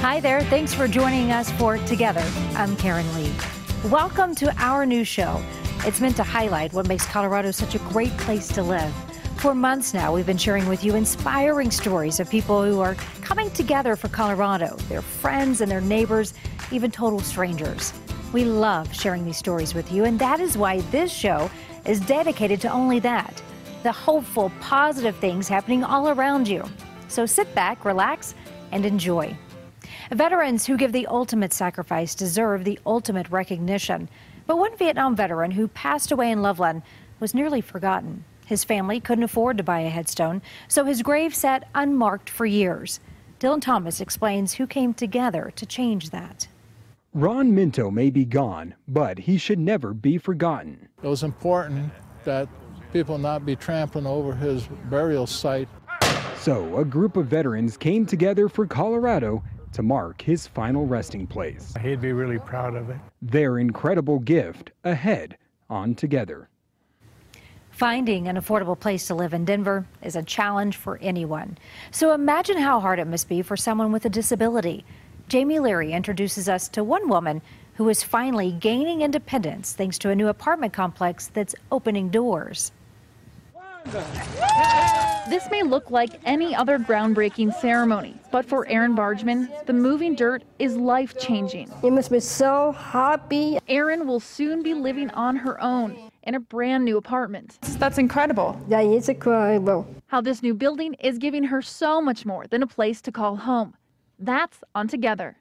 Hi there. Thanks for joining us for Together. I'm Karen Leigh. Welcome to our new show. It's meant to highlight what makes Colorado such a great place to live. For months now, we've been sharing with you inspiring stories of people who are coming together for Colorado, their friends and their neighbors, even total strangers. We love sharing these stories with you, and that is why this show is dedicated to only that, the hopeful, positive things happening all around you. So sit back, relax, and enjoy. Veterans who give the ultimate sacrifice deserve the ultimate recognition. But one Vietnam veteran who passed away in Loveland was nearly forgotten. His family couldn't afford to buy a headstone, so his grave sat unmarked for years. Dylan Thomas explains who came together to change that. Ron Minto may be gone, but he should never be forgotten. It was important that people not be trampling over his burial site. So a group of veterans came together for Colorado to mark his final resting place. He'd be really proud of it. Their incredible gift ahead on Together. Finding an affordable place to live in Denver is a challenge for anyone. So imagine how hard it must be for someone with a disability. Jamie Leary introduces us to one woman who is finally gaining independence thanks to a new apartment complex that's opening doors. This may look like any other groundbreaking ceremony, but for Erin Bargeman, the moving dirt is life-changing. You must be so happy. Erin will soon be living on her own in a brand new apartment. That's incredible. That is incredible. How this new building is giving her so much more than a place to call home. That's on Together.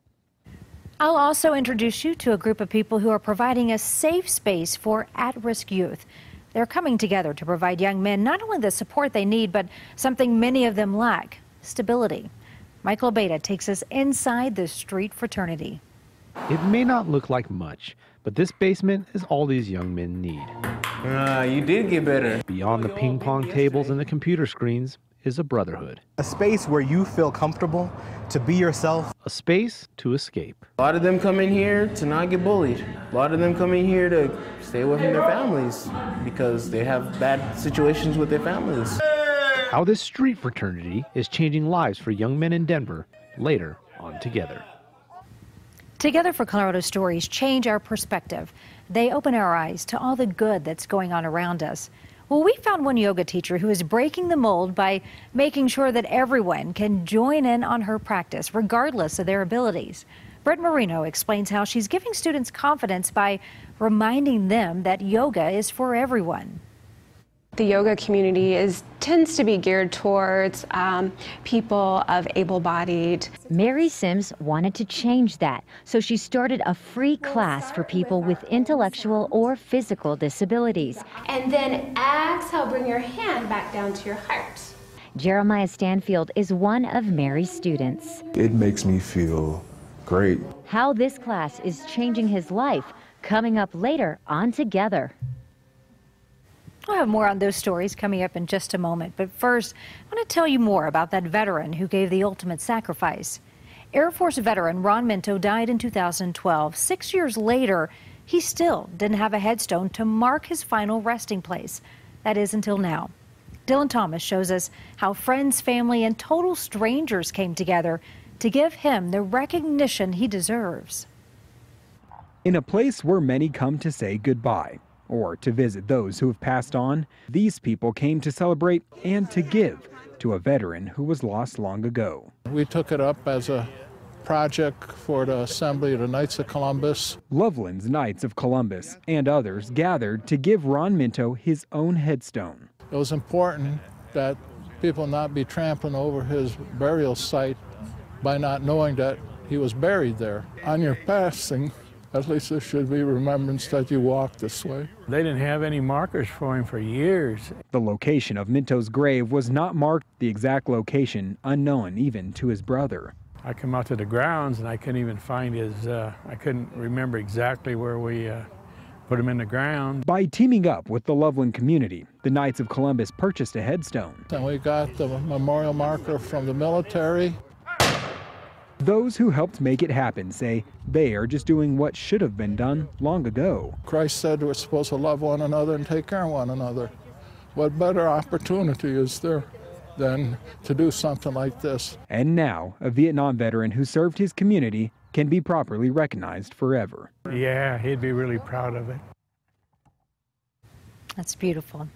I'll also introduce you to a group of people who are providing a safe space for at-risk youth. They're coming together to provide young men not only the support they need, but something many of them lack, stability. Michael Beta takes us inside the street fraternity. It may not look like much, but this basement is all these young men need. You did get better. Beyond the ping pong tables and the computer screens is a brotherhood. A space where you feel comfortable to be yourself. A space to escape. A lot of them come in here to not get bullied. A lot of them come in here to stay away from their families because they have bad situations with their families. How this street fraternity is changing lives for young men in Denver, later on Together. Together for Colorado stories change our perspective. They open our eyes to all the good that's going on around us. Well, we found one yoga teacher who is breaking the mold by making sure that everyone can join in on her practice, regardless of their abilities. Britt Marino explains how she's giving students confidence by reminding them that yoga is for everyone. The yoga community tends to be geared towards people of able-bodied. Mary Sims wanted to change that, so she started a free class for people with intellectual or physical disabilities. And then exhale, bring your hand back down to your heart. Jeremiah Stanfield is one of Mary's students. It makes me feel great. How this class is changing his life, coming up later on Together. We'll have more on those stories coming up in just a moment. But first, I want to tell you more about that veteran who gave the ultimate sacrifice. Air Force veteran Ron Minto died in 2012. 6 years later, he still didn't have a headstone to mark his final resting place. That is until now. Dylan Thomas shows us how friends, family, and total strangers came together to give him the recognition he deserves. In a place where many come to say goodbye, or to visit those who have passed on, these people came to celebrate and to give to a veteran who was lost long ago. We took it up as a project for the Assembly of the Knights of Columbus. Loveland's Knights of Columbus and others gathered to give Ron Minto his own headstone. It was important that people not be trampling over his burial site by not knowing that he was buried there. On your passing, at least there should be remembrance that you walked this way. They didn't have any markers for him for years. The location of Minto's grave was not marked, the exact location unknown even to his brother. I come out to the grounds and I couldn't even find I couldn't remember exactly where we put him in the ground. By teaming up with the Loveland community, the Knights of Columbus purchased a headstone. And we got the memorial marker from the military. Those who helped make it happen say they are just doing what should have been done long ago. Christ said we're supposed to love one another and take care of one another. What better opportunity is there? than to do something like this. And now, a Vietnam veteran who served his community can be properly recognized forever. Yeah, he'd be really proud of it. That's beautiful.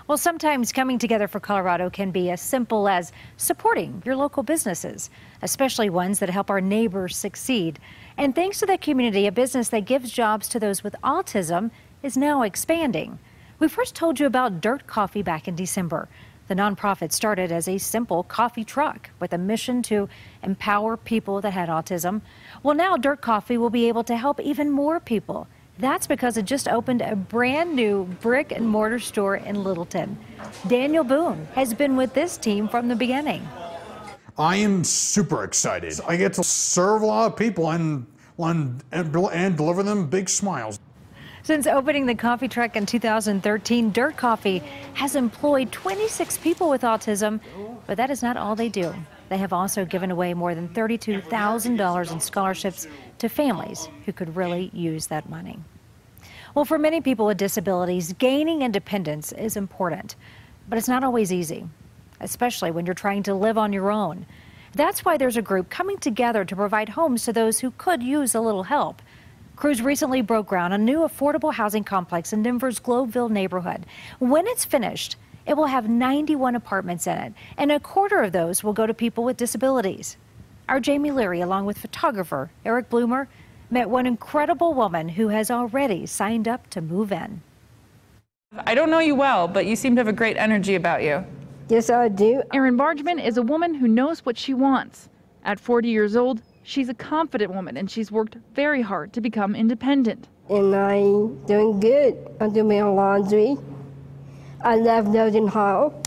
Well, sometimes coming together for Colorado can be as simple as supporting your local businesses, especially ones that help our neighbors succeed. And thanks to that community, a business that gives jobs to those with autism is now expanding. We first told you about Dirt Coffee back in December. The nonprofit started as a simple coffee truck with a mission to empower people that had autism. Well, now Dirt Coffee will be able to help even more people. That's because it just opened a brand new brick and mortar store in Littleton. Daniel Boone has been with this team from the beginning. I am super excited. I get to serve a lot of people and deliver them big smiles. Since opening the coffee truck in 2013, Dirt Coffee has employed 26 people with autism, but that is not all they do. They have also given away more than $32,000 in scholarships to families who could really use that money. Well, for many people with disabilities, gaining independence is important, but it's not always easy, especially when you're trying to live on your own. That's why there's a group coming together to provide homes to those who could use a little help. Crews recently broke ground on a new affordable housing complex in Denver's Globeville neighborhood. When it's finished, it will have 91 apartments in it, and a quarter of those will go to people with disabilities. Our Jamie Leary, along with photographer Eric Bloomer, met one incredible woman who has already signed up to move in. I don't know you well, but you seem to have a great energy about you. Yes, I do. Erin Bargman is a woman who knows what she wants. At 40 years old, she's a confident woman, and she's worked very hard to become independent. And I'm doing good. I'm doing my own laundry. I love Laird and Hall.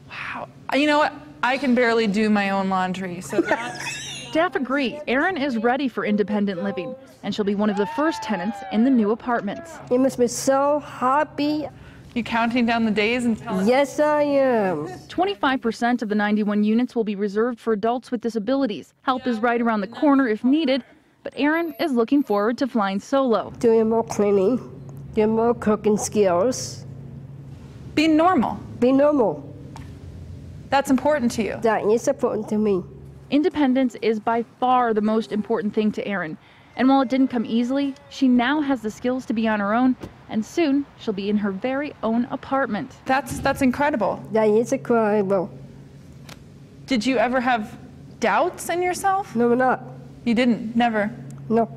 Wow. You know what? I can barely do my own laundry, so that's... Staff agree. Erin is ready for independent living, and she'll be one of the first tenants in the new apartments. You must be so happy. You counting down the days until... Yes, I am. 25% of the 91 units will be reserved for adults with disabilities. Help is right around the corner if needed, but Erin is looking forward to flying solo. Doing more cleaning, doing more cooking skills. Being normal. Be normal. That's important to you. That is important to me. Independence is by far the most important thing to Erin. And while it didn't come easily, she now has the skills to be on her own, and soon she'll be in her very own apartment. That's incredible. That is incredible. Did you ever have doubts in yourself? No, not. You didn't? Never? No.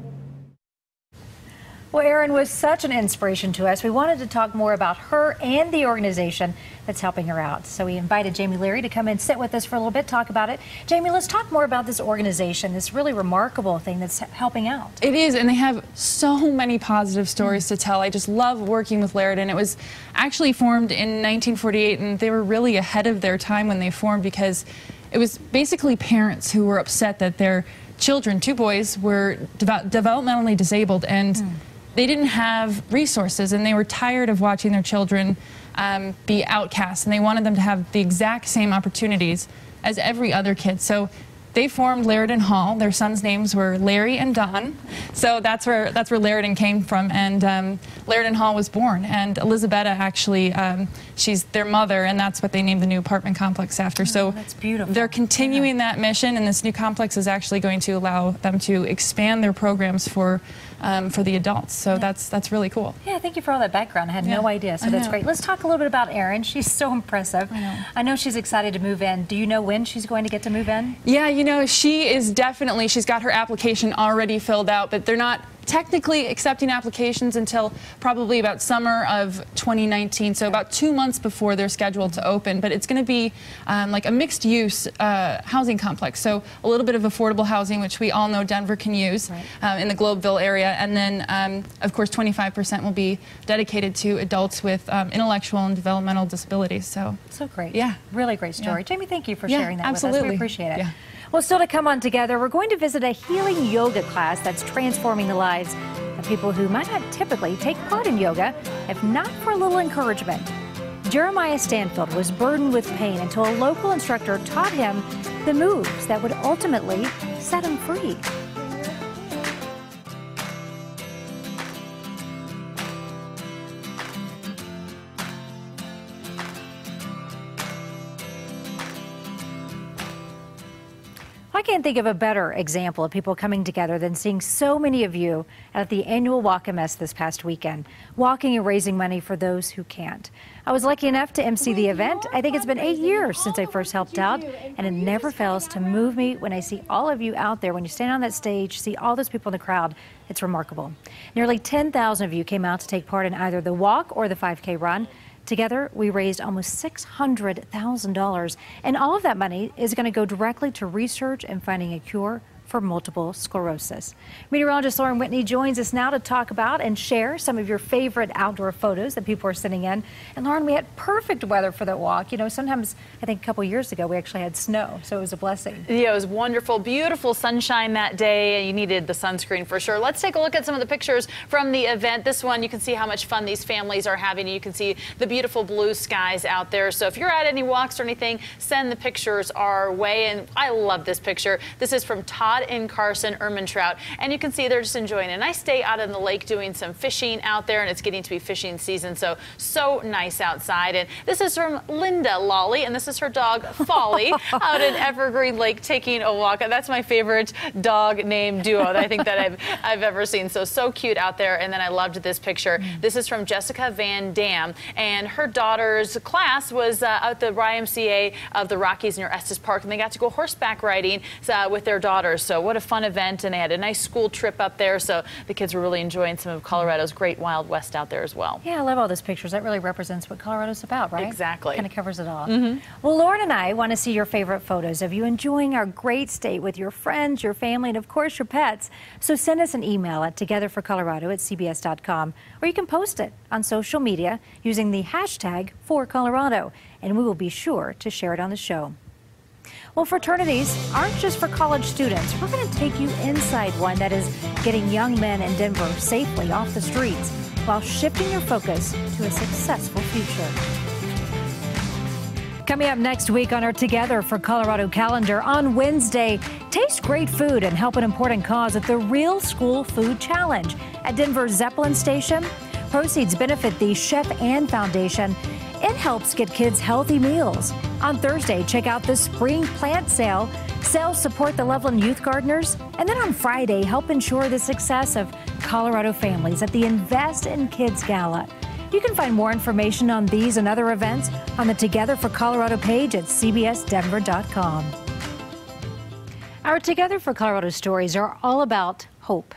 Well, Erin was such an inspiration to us. We wanted to talk more about her and the organization that's helping her out. So we invited Jamie Leary to come and sit with us for a little bit, talk about it. Jamie, let's talk more about this organization, this really remarkable thing that's helping out. It is, and they have so many positive stories to tell. I just love working with Laird, and it was actually formed in 1948, and they were really ahead of their time when they formed because it was basically parents who were upset that their children, two boys, were developmentally disabled, and they didn't have resources, and they were tired of watching their children be outcast, and they wanted them to have the exact same opportunities as every other kid. So they formed Laird and Hall. Their sons' names were Larry and Don. So that's where Laird and came from, and Laird and Hall was born. And Elizabetta actually, she's their mother, and that's what they named the new apartment complex after. So that's beautiful. They're continuing that mission, and this new complex is actually going to allow them to expand their programs for the adults. So that's really cool. Yeah, thank you for all that background. I had no idea, so that's great. Let's talk a little bit about Erin. She's so impressive. I know she's excited to move in. Do you know when she's going to get to move in? Yeah, you know, she is definitely, she's got her application already filled out, but they're not technically accepting applications until probably about summer of 2019, so about 2 months before they're scheduled to open. But it's going to be like a mixed-use housing complex, so a little bit of affordable housing, which we all know Denver can use in the Globeville area, and then of course 25% will be dedicated to adults with intellectual and developmental disabilities. So great. Yeah, really great story. Yeah. Jamie, thank you for sharing that with us. Absolutely. We appreciate it. Yeah. Well, still to come on Together, we're going to visit a healing yoga class that's transforming the lives of people who might not typically take part in yoga, if not for a little encouragement. Jeremiah Stanfield was burdened with pain until a local instructor taught him the moves that would ultimately set him free. I can't think of a better example of people coming together than seeing so many of you at the annual Walk a Mess this past weekend, walking and raising money for those who can't. I was lucky enough to MC the event. I think it's been 8 years since I first helped out, and it never fails to move me when I see all of you out there. When you stand on that stage, see all those people in the crowd, it's remarkable. Nearly 10,000 of you came out to take part in either the walk or the 5K run. Together, we raised almost $600,000, and all of that money is going to go directly to research and finding a cure for multiple sclerosis. Meteorologist Lauren Whitney joins us now to talk about and share some of your favorite outdoor photos that people are sending in. And Lauren, we had perfect weather for that walk. You know, sometimes, I think a couple years ago, we actually had snow, so it was a blessing. Yeah, it was wonderful, beautiful sunshine that day. You needed the sunscreen for sure. Let's take a look at some of the pictures from the event. This one, you can see how much fun these families are having. You can see the beautiful blue skies out there. So if you're at any walks or anything, send the pictures our way. And I love this picture. This is from Todd and Carson Ermine Trout, and you can see they're just enjoying a nice day out in the lake doing some fishing out there, and it's getting to be fishing season, so nice outside. And this is from Linda Lolly, and this is her dog Folly out in Evergreen Lake taking a walk. That's my favorite dog name duo that I think that I've ever seen. So cute out there. And then I loved this picture. This is from Jessica Van Dam, and her daughter's class was at the YMCA of the Rockies near Estes Park, and they got to go horseback riding with their daughters. So what a fun event, and they had a nice school trip up there, so the kids were really enjoying some of Colorado's great Wild West out there as well. Yeah, I love all those pictures. That really represents what Colorado's about, right? Exactly. Kind of covers it all. Well, Lauren and I want to see your favorite photos of you enjoying our great state with your friends, your family, and of course your pets. So send us an email at togetherforcolorado@cbs.com, or you can post it on social media using the hashtag #ForColorado, and we will be sure to share it on the show. Well, fraternities aren't just for college students. We're going to take you inside one that is getting young men in Denver safely off the streets while shifting your focus to a successful future. Coming up next week on our Together for Colorado calendar, on Wednesday, taste great food and help an important cause at the Real School Food Challenge at Denver's Zeppelin Station. Proceeds benefit the Chef Ann Foundation. It helps get kids healthy meals. On Thursday, check out the Spring Plant Sale. Sales support the Loveland Youth Gardeners. And then on Friday, help ensure the success of Colorado families at the Invest in Kids Gala. You can find more information on these and other events on the Together for Colorado page at cbsdenver.com. Our Together for Colorado stories are all about hope.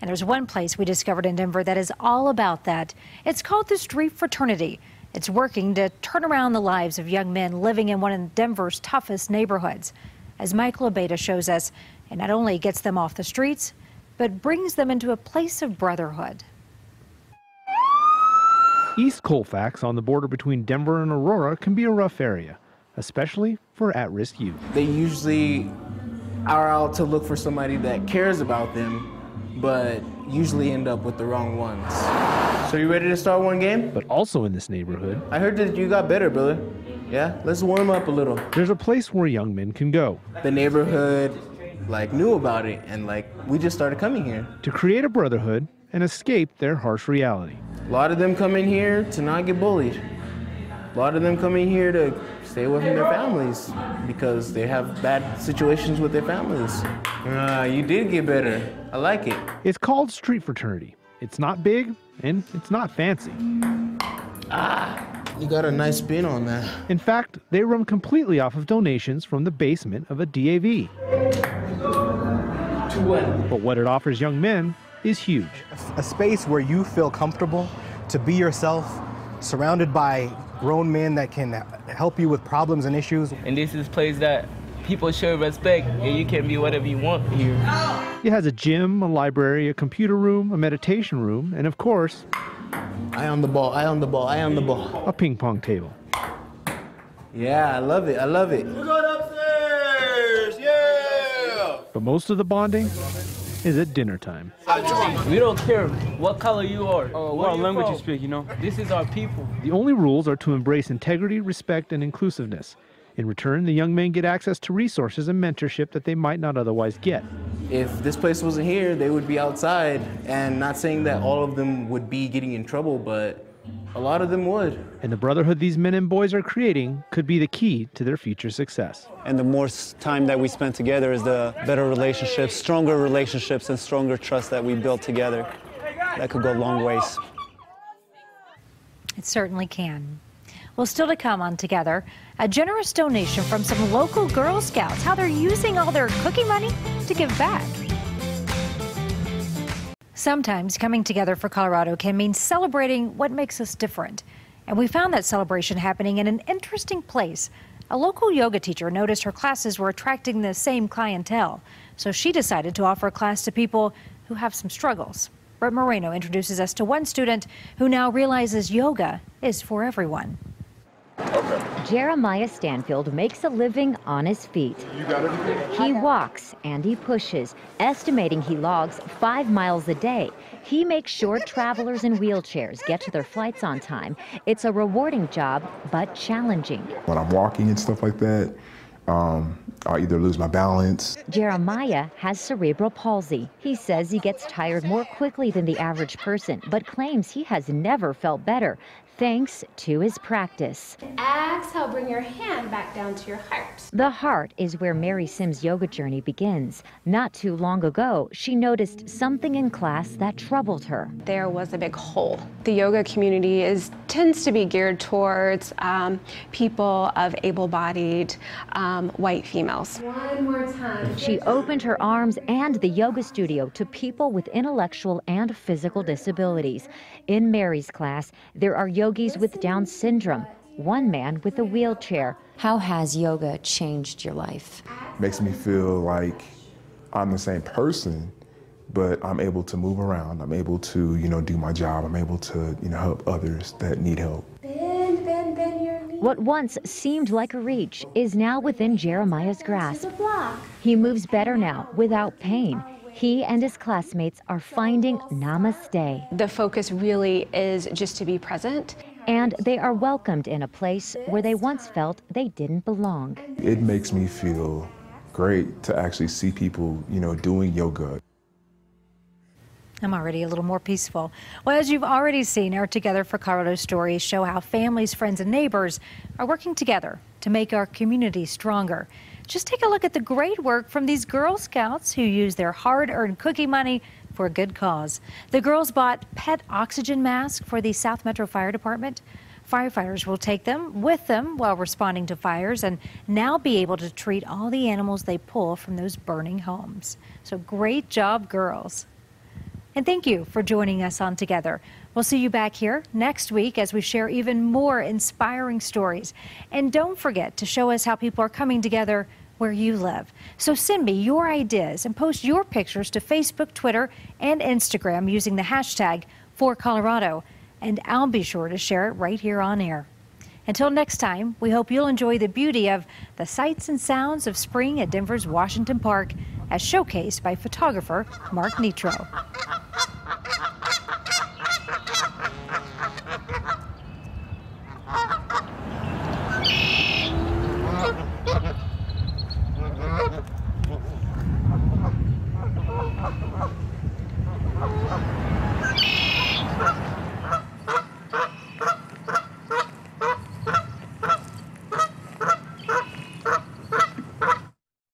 And there's one place we discovered in Denver that is all about that. It's called the Street Fraternity. It's working to turn around the lives of young men living in one of Denver's toughest neighborhoods. As Michael Abeda shows us, it not only gets them off the streets, but brings them into a place of brotherhood. East Colfax, on the border between Denver and Aurora, can be a rough area, especially for at-risk youth. They usually are out to look for somebody that cares about them, but usually end up with the wrong ones. So you ready to start one game? But also in this neighborhood, I heard that you got better, brother. Yeah, let's warm up a little. There's a place where young men can go. The neighborhood, knew about it, and, we just started coming here. To create a brotherhood and escape their harsh reality. A lot of them come in here to not get bullied. A lot of them come in here to stay away from their families because they have bad situations with their families. You did get better. I like it. It's called Street Fraternity. It's not big, and it's not fancy. You got a nice spin on that. In fact, they run completely off of donations from the basement of a DAV. But what it offers young men is huge. A space where you feel comfortable to be yourself, surrounded by grown men that can help you with problems and issues. And this is a place that people show respect, and you can be whatever you want here. It has a gym, a library, a computer room, a meditation room, and of course, eye on the ball, eye on the ball, eye on the ball. A ping pong table. Yeah, I love it, I love it. We're going upstairs, yeah! But most of the bonding is at dinner time. We don't care what color you are or what language you speak, This is our people. The only rules are to embrace integrity, respect, and inclusiveness. In return, the young men get access to resources and mentorship that they might not otherwise get. If this place wasn't here, they would be outside, and not saying that all of them would be getting in trouble, but A lot of them would. And the brotherhood these men and boys are creating could be the key to their future success. And the more time that we spend together is the better relationships, stronger relationships, and stronger trust that we build together. That could go a long ways. It certainly can. Well, still to come on Together, a generous donation from some local Girl Scouts, how they're using all their cookie money to give back. Sometimes coming together for Colorado can mean celebrating what makes us different. And we found that celebration happening in an interesting place. A local yoga teacher noticed her classes were attracting the same clientele, so she decided to offer a class to people who have some struggles. Brett Moreno introduces us to one student who now realizes yoga is for everyone. Jeremiah Stanfield makes a living on his feet. He walks and he pushes, estimating he logs 5 miles a day. He makes sure travelers in wheelchairs get to their flights on time. It's a rewarding job, but challenging. When I'm walking and stuff like that, I'll either lose my balance. Jeremiah has cerebral palsy. He says he gets tired more quickly than the average person, but claims he has never felt better, thanks to his practice. Exhale, bring your hand back down to your heart. The heart is where Mary Sim's yoga journey begins. Not too long ago, she noticed something in class that troubled her. There was a big hole. The yoga community tends to be geared towards people of able-bodied white females. One more time. She opened her arms and the yoga studio to people with intellectual and physical disabilities. In Mary's class, there are yogis with Down syndrome, one man with a wheelchair. How has yoga changed your life? Makes me feel like I'm the same person, but I'm able to move around. I'm able to, do my job. I'm able to, help others that need help. Bend your knees. What once seemed like a reach is now within Jeremiah's grasp. He moves better now without pain. He and his classmates are finding namaste. The focus really is just to be present. And they are welcomed in a place where they once felt they didn't belong. It makes me feel great to actually see people, doing yoga. I'm already a little more peaceful. Well, as you've already seen, our Together for Colorado stories show how families, friends, and neighbors are working together to make our community stronger. Just take a look at the great work from these Girl Scouts who use their hard-earned cookie money for a good cause. The girls bought pet oxygen masks for the South Metro Fire Department. Firefighters will take them with them while responding to fires and now be able to treat all the animals they pull from those burning homes. So great job, girls. And thank you for joining us on Together. We'll see you back here next week as we share even more inspiring stories. And don't forget to show us how people are coming together where you live. So send me your ideas and post your pictures to Facebook, Twitter, and Instagram using the hashtag #ForColorado. And I'll be sure to share it right here on air. Until next time, we hope you'll enjoy the beauty of the sights and sounds of spring at Denver's Washington Park as showcased by photographer Mark Nitro.